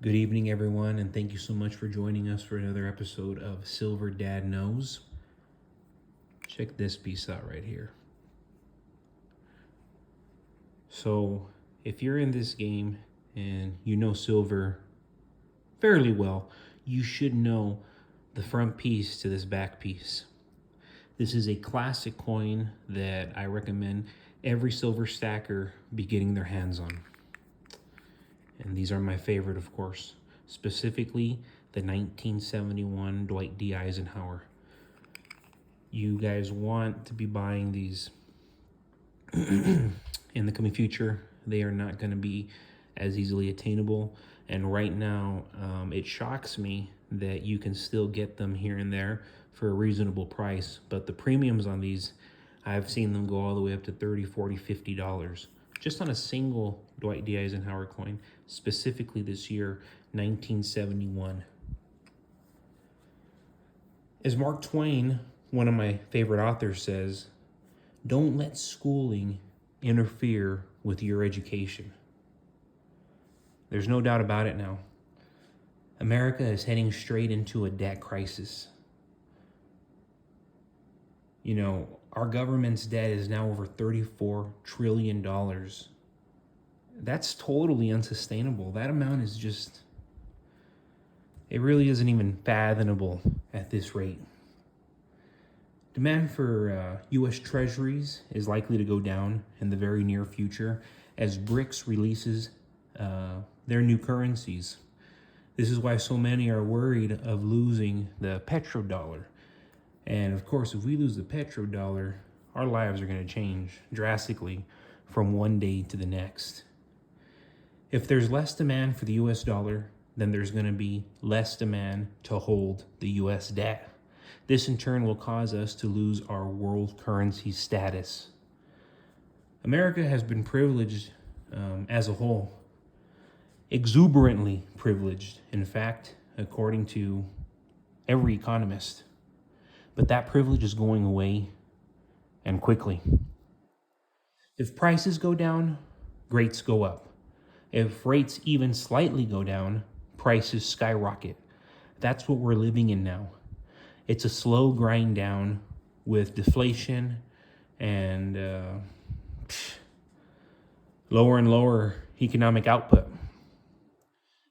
Good evening, everyone, and thank you so much for joining us for another episode of Silver Dad Knows. Check this piece out right here. So, if you're in this game and you know silver fairly well, you should know the front piece to this back piece. This is a classic coin that I recommend every silver stacker be getting their hands on. And these are my favorite, of course, specifically the 1971 Dwight D. Eisenhower. You guys want to be buying these in the coming future. They are not going to be as easily attainable. And right now, it shocks me that you can still get them here and there for a reasonable price. But the premiums on these, I've seen them go all the way up to $30, $40, $50 just on a single Dwight D. Eisenhower coin, specifically this year, 1971. As Mark Twain, one of my favorite authors, says, don't let schooling interfere with your education. There's no doubt about it now. America is heading straight into a debt crisis. You know, our government's debt is now over $34 trillion. That's totally unsustainable. That amount is just, it really isn't even fathomable at this rate. Demand for U.S. Treasuries is likely to go down in the very near future as BRICS releases their new currencies. This is why so many are worried of losing the petrodollar. And of course, if we lose the petrodollar, our lives are going to change drastically from one day to the next. If there's less demand for the US dollar, then there's going to be less demand to hold the US debt. This in turn will cause us to lose our world currency status. America has been privileged as a whole, exuberantly privileged, in fact, according to every economist. But that privilege is going away, and quickly. If prices go down, rates go up. If rates even slightly go down, prices skyrocket. That's what we're living in now. It's a slow grind down with deflation and lower and lower economic output.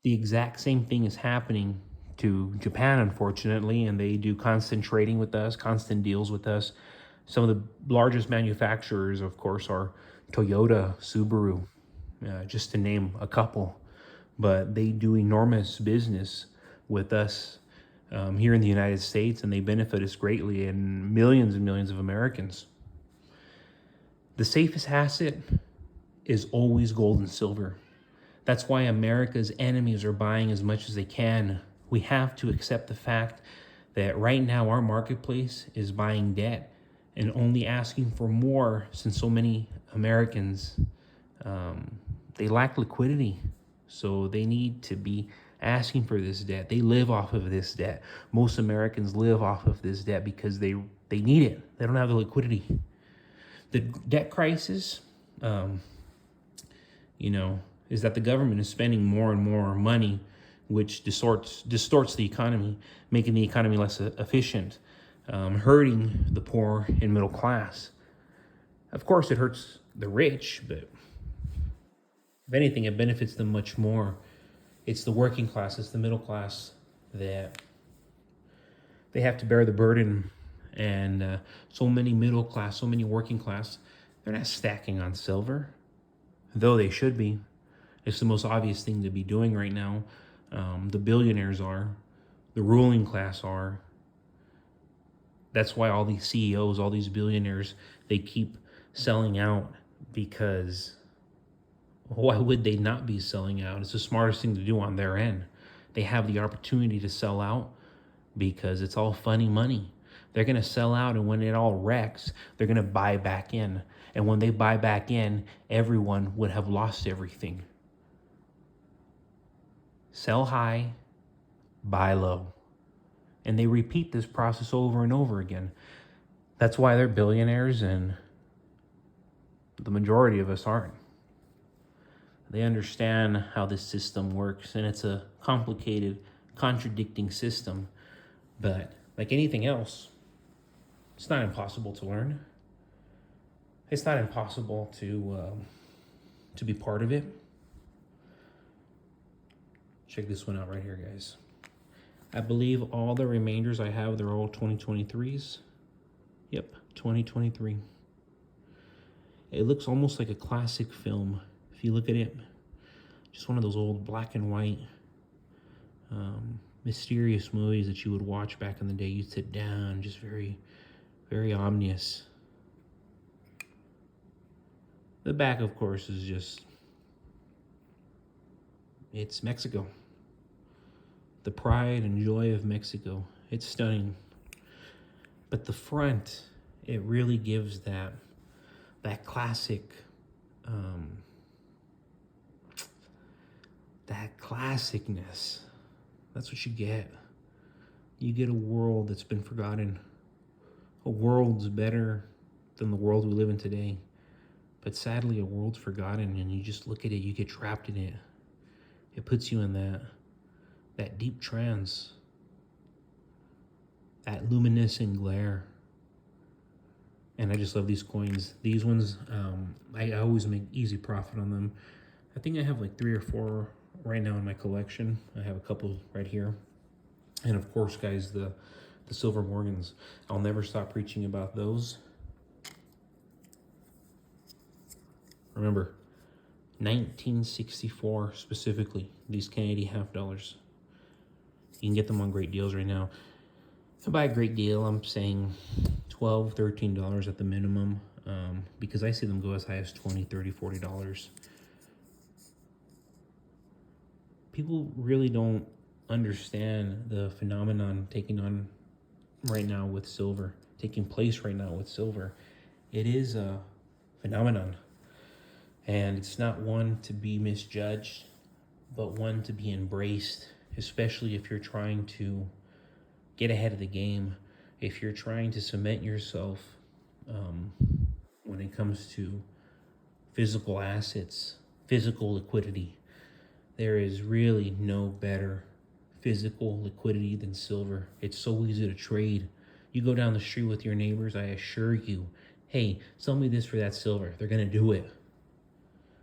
The exact same thing is happening to Japan, unfortunately, and they do constant trading with us, constant deals with us. Some of the largest manufacturers, of course, are Toyota, Subaru, just to name a couple. But they do enormous business with us here in the United States, and they benefit us greatly and millions of Americans. The safest asset is always gold and silver. That's why America's enemies are buying as much as they can. We have to accept the fact that right now our marketplace is buying debt and only asking for more, since so many Americans, they lack liquidity. So they need to be asking for this debt. They live off of this debt. Most Americans live off of this debt because they need it. They don't have the liquidity. The debt crisis, is that the government is spending more and more money, which distorts the economy, making the economy less efficient, hurting the poor and middle class. Of course, it hurts the rich, but if anything, it benefits them much more. It's the working class, it's the middle class that they have to bear the burden. And so many middle class, so many working class, they're not stacking on silver, though they should be. It's the most obvious thing to be doing right now. The billionaires are, the ruling class are. That's why all these CEOs, all these billionaires, they keep selling out, because why would they not be selling out? It's the smartest thing to do on their end. They have the opportunity to sell out because it's all funny money. They're going to sell out, and when it all wrecks, they're going to buy back in. And when they buy back in, everyone would have lost everything. Sell high, buy low. And they repeat this process over and over again. That's why they're billionaires and the majority of us aren't. They understand how this system works, and it's a complicated, contradicting system. But like anything else, it's not impossible to learn. It's not impossible to be part of it. Check this one out right here, guys. I believe all the remainders I have, they're all 2023s. Yep, 2023. It looks almost like a classic film. If you look at it, just one of those old black and white mysterious movies that you would watch back in the day. You'd sit down, just very, very ominous. The back, of course, is just, it's Mexico. The pride and joy of Mexico. It's stunning. But the front, it really gives that classic, that classicness. That's what you get. You get a world that's been forgotten. A world's better than the world we live in today. But sadly, a world's forgotten, and you just look at it, you get trapped in it. It puts you in that deep trance, that luminescent glare. And I just love these coins. These ones, I always make easy profit on them. I think I have like 3 or 4 right now in my collection. I have a couple right here. And of course, guys, the Silver Morgans. I'll never stop preaching about those. Remember, 1964 specifically, these Canadian half dollars. You can get them on great deals right now. And by a great deal, I'm saying $12, $13 at the minimum, because I see them go as high as $20, $30, $40. People really don't understand the phenomenon taking place right now with silver. It is a phenomenon. And it's not one to be misjudged, but one to be embraced, especially if you're trying to get ahead of the game, if you're trying to cement yourself when it comes to physical assets, physical liquidity. There is really no better physical liquidity than silver. It's so easy to trade. You go down the street with your neighbors, I assure you, hey, sell me this for that silver. They're going to do it.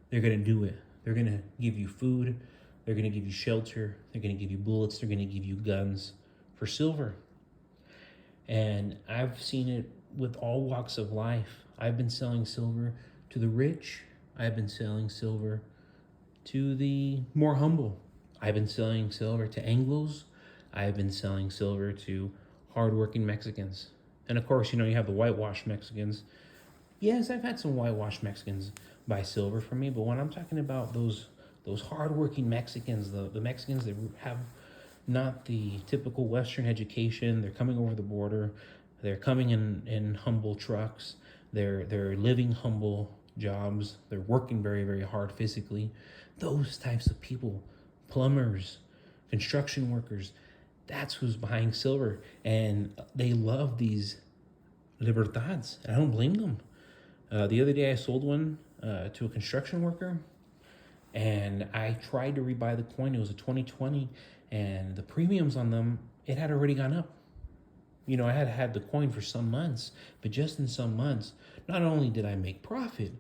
They're going to do it. They're going to give you food. They're going to give you shelter. They're going to give you bullets. They're going to give you guns for silver. And I've seen it with all walks of life. I've been selling silver to the rich. I've been selling silver to the more humble. I've been selling silver to Anglos. I've been selling silver to hardworking Mexicans. And of course, you have the whitewashed Mexicans. Yes, I've had some whitewashed Mexicans buy silver from me, but when I'm talking about those hardworking Mexicans, the Mexicans that have not the typical Western education, they're coming over the border, they're coming in humble trucks, they're living humble jobs, they're working very, very hard physically. Those types of people, plumbers, construction workers, that's who's buying silver. And they love these libertads. I don't blame them. The other day I sold one to a construction worker, and I tried to rebuy the coin. It was a 2020, and the premiums on them, it had already gone up. I had had the coin for some months, but just in some months, not only did I make profit,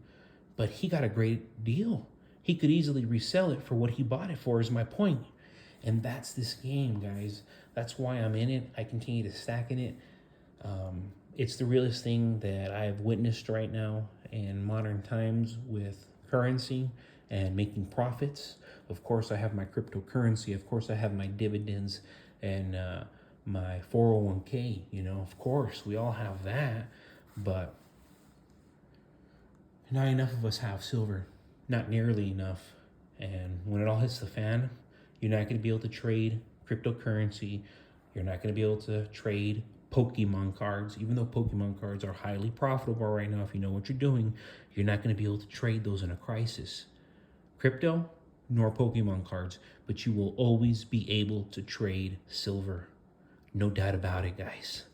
but he got a great deal. He could easily resell it for what he bought it for, is my point. And that's this game, guys. That's why I'm in it. I continue to stack in it. It's the realest thing that I've witnessed right now in modern times with currency and making profits. Of course, I have my cryptocurrency. Of course, I have my dividends and my 401k. Of course, we all have that. But not enough of us have silver. Not nearly enough. And when it all hits the fan, you're not going to be able to trade cryptocurrency. You're not going to be able to trade Pokemon cards. Even though Pokemon cards are highly profitable right now, if you know what you're doing, you're not going to be able to trade those in a crisis. Crypto, nor Pokemon cards, but you will always be able to trade silver. No doubt about it, guys.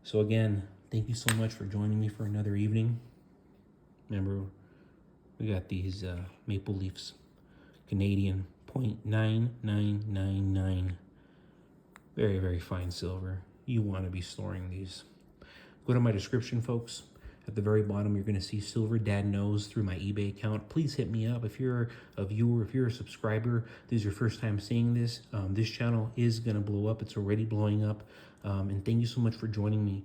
So again, thank you so much for joining me for another evening. Remember, We got these Maple Leafs, Canadian 0.9999. Very, very fine silver. You want to be storing these. Go to my description, folks. At the very bottom, you're going to see Silver Dad Knows through my eBay account. Please hit me up. If you're a viewer, if you're a subscriber, this is your first time seeing this. This channel is going to blow up. It's already blowing up. And thank you so much for joining me.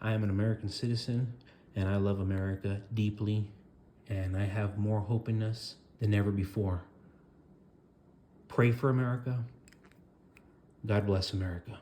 I am an American citizen, and I love America deeply. And I have more hope in us than ever before. Pray for America. God bless America.